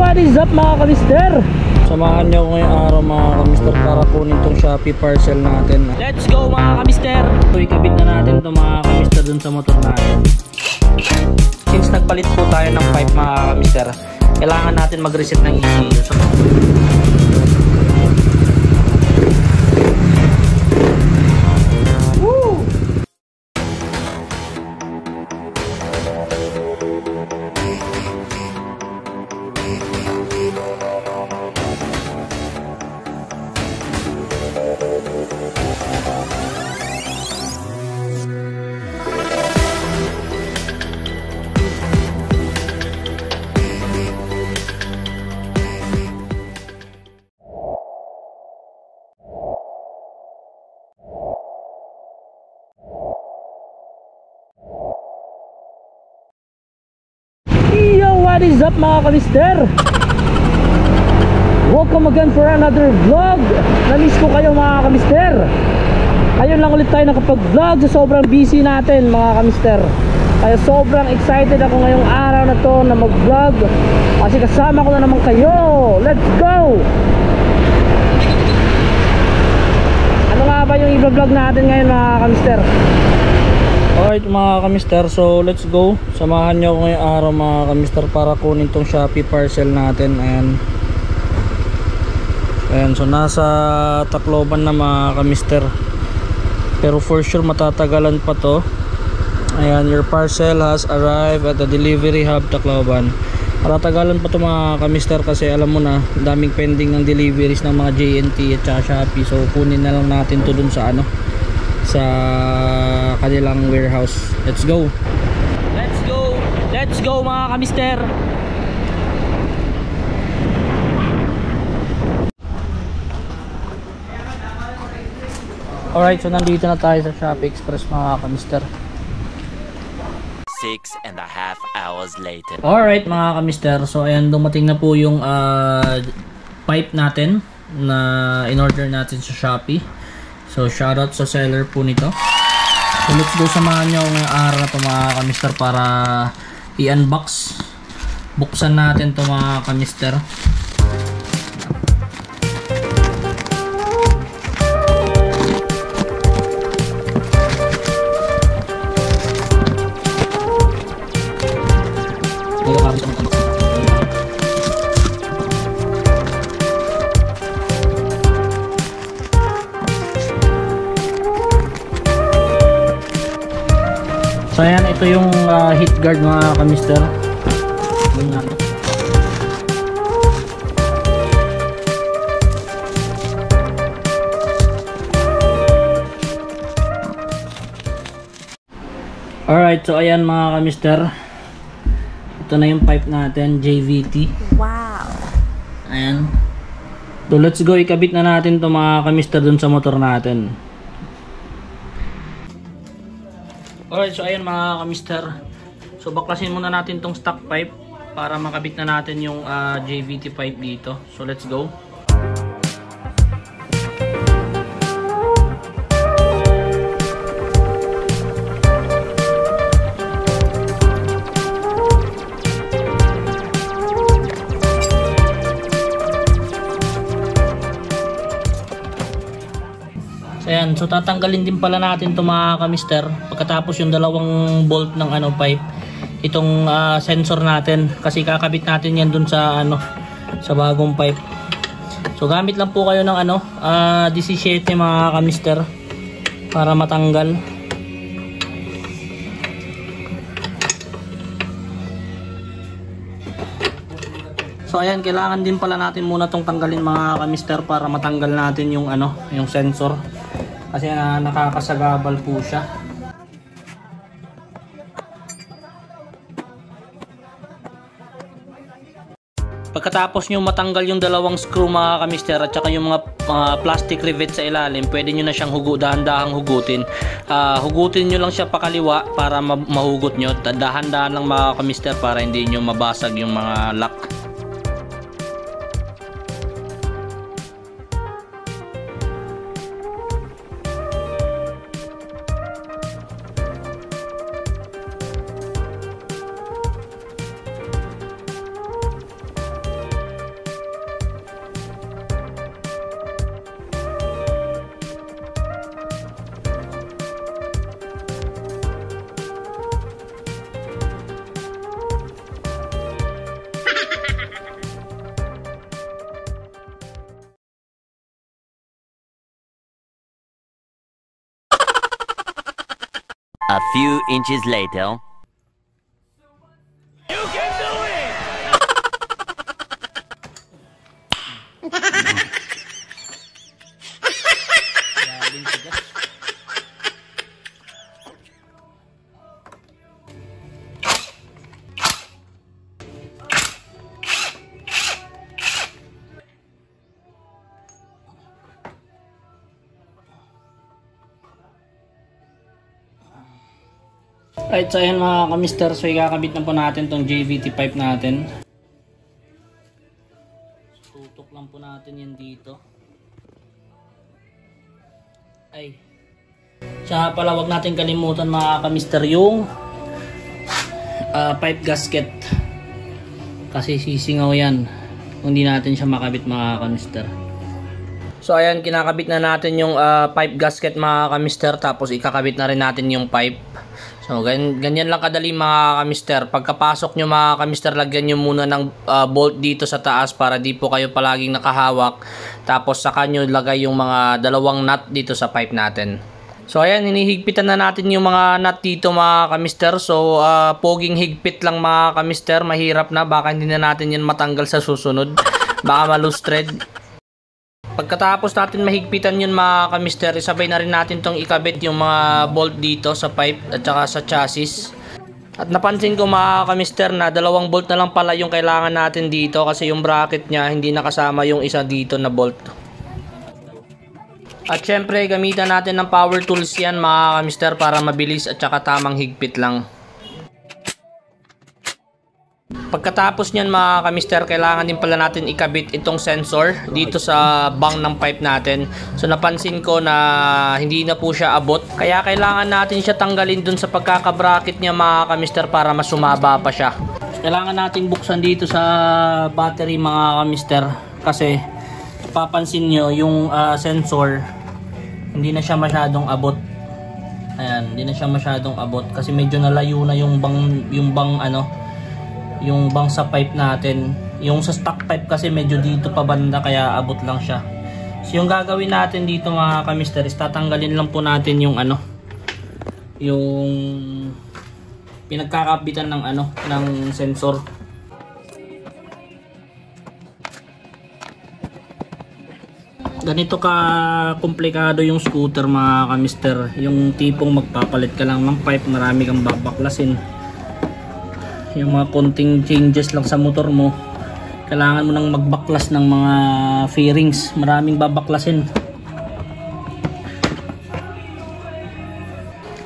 what is up mga kamister? Samahan nyo ngayong araw mga kamister para kunin tong Shopee parcel natin. Let's go mga kamister! So ikabit na natin itong mga kamister dun sa motor natin. Since nagpalit po tayo ng pipe mga kamister, kailangan natin mag-reset ng ECU. What is up mga kamister? Welcome again for another vlog. Namiss ko kayo mga kamister. Ayun lang ulit tayo nakapag-vlog sa sobrang busy natin mga kamister. Kaya sobrang excited ako ngayong araw na to na mag-vlog kasi kasama ko na naman kayo. Let's go! Ano nga ba yung i-vlog natin ngayon mga kamister? Alright mga kamister, so let's go. Samahan nyo ngayong araw mga kamister para kunin tong Shopee parcel natin. Ayan, so nasa Tacloban na mga kamister, pero for sure matatagalan pa to. Ayan, your parcel has arrived at the delivery hub Tacloban. Matatagalan pa to mga kamister kasi alam mo na, daming pending ng deliveries ng mga JNT at saka Shopee. So kunin na lang natin to dun sa sa kanilang warehouse. Let's go. Let's go. Let's go mga kamister. Alright, so nandito na tayo sa Shopee Express mga kamister. 6.5 hours later. Alright mga kamister, so ayan, dumating na po yung pipe natin na in-order natin sa Shopee. So shoutout sa seller po nito. So let's go, samahan nyo ngayong araw na ito mga kamister para i-unbox. Buksan natin ito mga kamister. So ayan, ito yung heat guard mga kamister. Alright, so ayan mga kamister, ito na yung pipe natin, JVT. Wow! Ayan. So let's go, ikabit na natin ito mga kamister dun sa motor natin. Alright, so ayan mga kamister, so baklasin muna natin tong stock pipe para makabit na natin yung JVT pipe dito. So let's go. Ayan, so tatanggalin din pala natin ito mga kamister pagkatapos yung dalawang bolt ng pipe, itong sensor natin, kasi kakabit natin yan dun sa sa bagong pipe. So gamit lang po kayo ng 17 mga kamister para matanggal. So ayan, kailangan din pala natin muna tong tanggalin mga kamister para matanggal natin yung yung sensor. Kasi nakakasagabal po siya. Pagkatapos nyo matanggal yung dalawang screw mga kamister at saka yung mga plastic rivet sa ilalim, pwede nyo na siyang dahan-dahang hugutin. Hugutin nyo lang siya pakaliwa para mahugot nyo. Dahan-dahan lang mga kamister para hindi nyo mabasag yung mga lock. few inches later. Right, so ayan mga kamister, so ikakabit na po natin tong JVT pipe natin. So, tutok lang po natin yan dito. Ay. Tsaka pala wag natin kalimutan mga kamister yung pipe gasket. Kasi sisingaw yan kung hindi natin siya makabit mga kamister. So ayan, kinakabit na natin yung pipe gasket mga kamister, tapos ikakabit na rin natin yung pipe. So ganyan lang kadali mga kamister. Pagkapasok nyo mga kamister, lagyan nyo muna ng bolt dito sa taas para di po kayo palaging nakahawak. Tapos saka nyo lagay yung mga dalawang nut dito sa pipe natin. So ayan, hinihigpitan na natin yung mga nut dito mga kamister. So poging higpit lang mga kamister, mahirap na, baka hindi na natin yan matanggal sa susunod. Baka ma-loose thread. Pagkatapos natin mahigpitan yun mga kamister, isabay na rin natin tong ikabit yung mga bolt dito sa pipe at saka sa chassis. At napansin ko mga kamister na 2 bolt na lang pala yung kailangan natin dito kasi yung bracket nya hindi nakasama yung isa dito na bolt. At syempre gamitan natin ng power tools yan mga kamister para mabilis at saka tamang higpit lang. Pagkatapos nyan mga kamister, kailangan din pala natin ikabit itong sensor dito sa bang ng pipe natin. So napansin ko na hindi na po siya abot, kaya kailangan natin siya tanggalin dun sa pagkakabracket niya mga kamister para mas sumaba pa siya. Kailangan natin buksan dito sa battery mga kamister, kasi papansin nyo yung sensor hindi na siya masyadong abot. Ayan, hindi na siya masyadong abot kasi medyo nalayo na yung bang sa pipe natin. Yung sa stock pipe kasi medyo dito pa banda kaya abot lang siya. So yung gagawin natin dito mga kamister is tatanggalin lang po natin yung yung pinagkakabitan ng sensor. Ganito ka komplikado yung scooter mga kamister, yung tipong magpapalit ka lang ng pipe, marami kang babaklasin. Yung mga konting changes lang sa motor mo, kailangan mo nang magbaklas ng mga fairings, maraming babaklasin.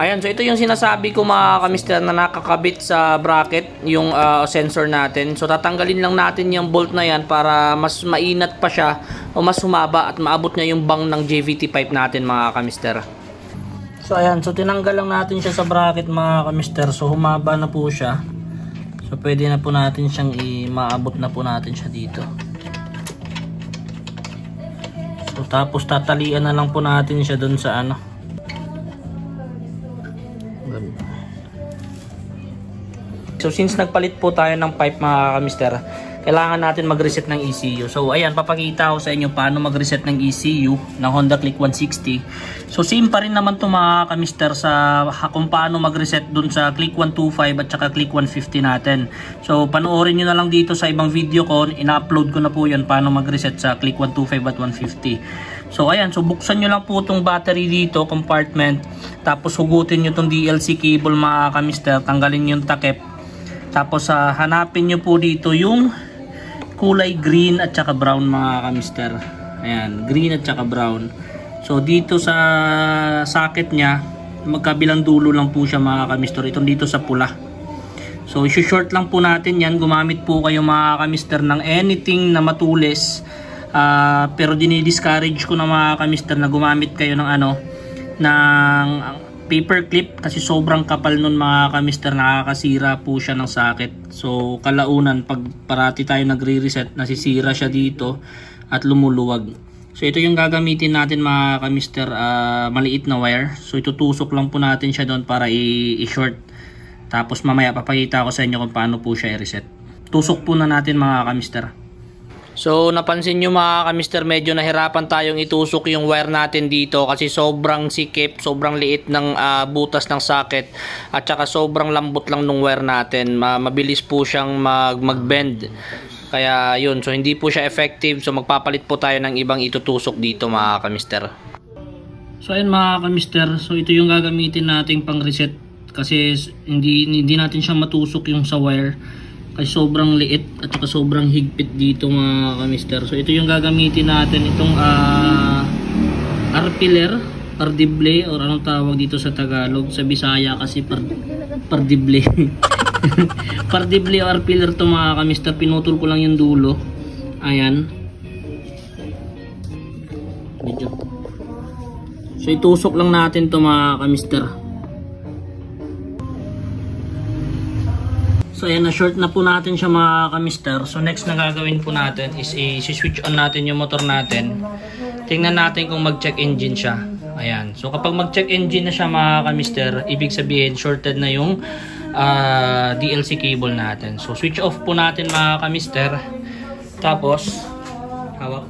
Ayan, so ito yung sinasabi ko mga kamister na nakakabit sa bracket yung sensor natin. So tatanggalin lang natin yung bolt na yan para mas mainat pa siya o mas sumaba at maabot niya yung bang ng JVT pipe natin mga kamister. So ayan, so tinanggal lang natin siya sa bracket mga kamister. So humaba na po siya. So pwede na po natin siyang maabot na po natin siya dito. So tapos tatalian na lang po natin siya dun sa So since nagpalit po tayo ng pipe mga kamister, kailangan natin mag-reset ng ECU. So ayan, papakita ko sa inyo paano mag-reset ng ECU ng Honda Click 160. So same pa rin naman to mga kamister sa kung paano mag-reset dun sa Click 125 at saka Click 150 natin. So panoorin nyo na lang dito sa ibang video ko, ina-upload ko na po yan paano mag-reset sa Click 125 at 150. So ayan, so buksan nyo lang po itong battery dito, compartment, tapos hugutin nyo itong DLC cable mga kamister, tanggalin nyo yung takip. Tapos hanapin nyo po dito yung kulay green at saka brown mga kamister. Ayan, green at saka brown. So dito sa socket nya, magkabilang dulo lang po siya mga kamister. Itong dito sa pula. So i-short lang po natin yan. Gumamit po kayo mga kamister ng anything na matulis. Pero dinidiscourage ko na mga kamister na gumamit kayo ng ng paper clip kasi sobrang kapal nun mga kamister, nakakasira po siya ng socket. So kalaunan pag parati tayo nagre-reset, nasisira siya dito at lumuluwag. So ito yung gagamitin natin mga kamister, maliit na wire. So itutusok lang po natin siya doon para i-short. Tapos mamaya papakita ko sa inyo kung paano po siya i-reset. Tusok po na natin mga kamister. So napansin nyo mga kamister, medyo nahirapan tayong itusok yung wire natin dito kasi sobrang sikip, sobrang liit ng butas ng socket at saka sobrang lambot lang ng wire natin. Mabilis po siyang mag-bend. Kaya yun, so hindi po siya effective. So magpapalit po tayo ng ibang itutusok dito mga kamister. So ayun mga kamister, so ito yung gagamitin nating pang reset kasi hindi natin siya matusok yung sa wire. Kasi sobrang liit at saka sobrang higpit dito mga kamister. So ito yung gagamitin natin, itong arpiller, pardible, or anong tawag dito sa Tagalog, sa Bisaya kasi pardible. Pardible o arpiller to mga kamister. Pinutol ko lang yung dulo. Ayan. So itusok lang natin to mga kamister. So ayan, na short na po natin siya mga kamister. So next na gagawin po natin is i-switch on natin yung motor natin. Tingnan natin kung mag-check engine siya. Ayan. So kapag mag-check engine na siya mga kamister, ibig sabihin shorted na yung DLC cable natin. So switch off po natin mga kamister. Tapos hawak.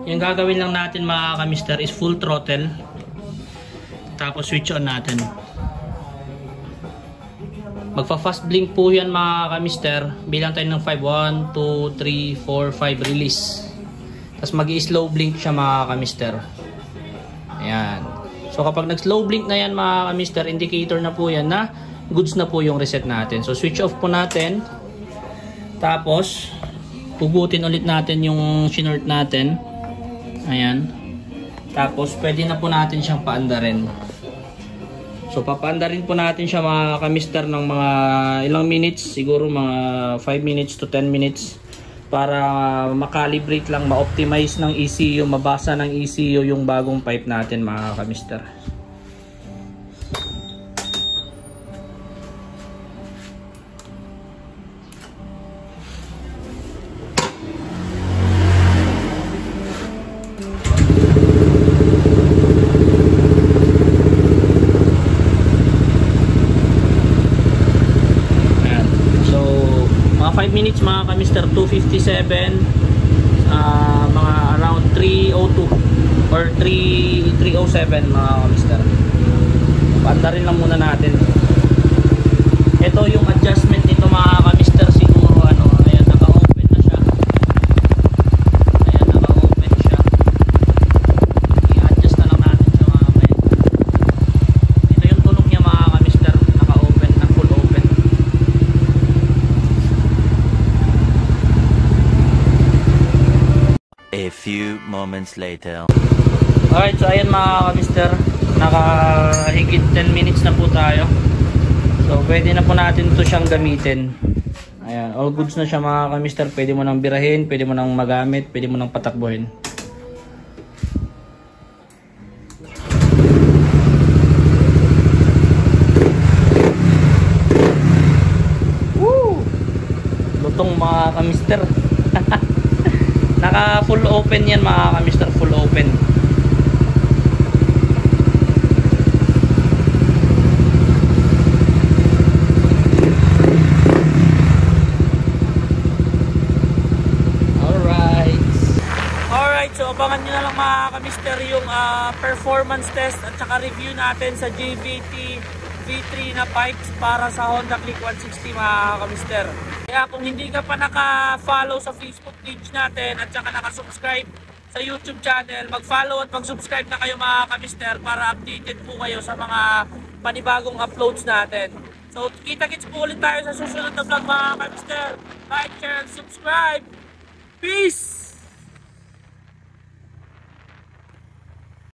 Yung gagawin lang natin mga kamister is full throttle. Tapos switch on natin. Magfa fast blink po yan mga kamister. Bilang tayo ng 5, 1, 2, 3, 4, 5 release. Tapos mag-i-slow blink siya mga kamister. Ayan. So kapag nag-slow blink na yan mga kamister, indicator na po yan na goods na po yung reset natin. So switch off po natin. Tapos pugutin ulit natin yung sinort natin. Ayan. Tapos pwede na po natin siyang paandarin. So papaandarin po natin siya mga kamister ng mga ilang minutes, siguro mga 5 minutes to 10 minutes para makalibrate lang, ma-optimize ng ECU, mabasa ng ECU yung bagong pipe natin mga kamister. Minutes mga kamister, 257, mga around 302 or 307 mga kamister. Paandarin lang muna natin. Ito yung adjustment nito mga kamister, siguro ano, ayan, naka-open na siya. Ayan, naka-open siya. I-adjust na lang natin siya mga kamister. Ito yung tunog niya mga kamister, naka-open, na full open. A few moments later. Alright, so ayan mga kamister, nakahigit 10 minutes na po tayo. So pwede na po natin ito siyang gamitin. Ayan, all goods na siya mga kamister. Pwede mo nang birahin, pwede mo nang magamit, pwede mo nang patakbuhin. Woo! Lutong mga kamister. Naka full open yan mga kamister, full open. Alright, so abangan nyo na lang mga kamister yung performance test at saka review natin sa JVT V3 na pipes para sa Honda Click 160 mga kamister. Kaya kung hindi ka pa naka-follow sa Facebook page natin at saka naka-subscribe sa YouTube channel, mag-follow at mag-subscribe na kayo mga kamister para updated po kayo sa mga panibagong uploads natin. So kita-kits po ulit tayo sa susunod na vlog mga kamister. Like, share, and subscribe. Peace!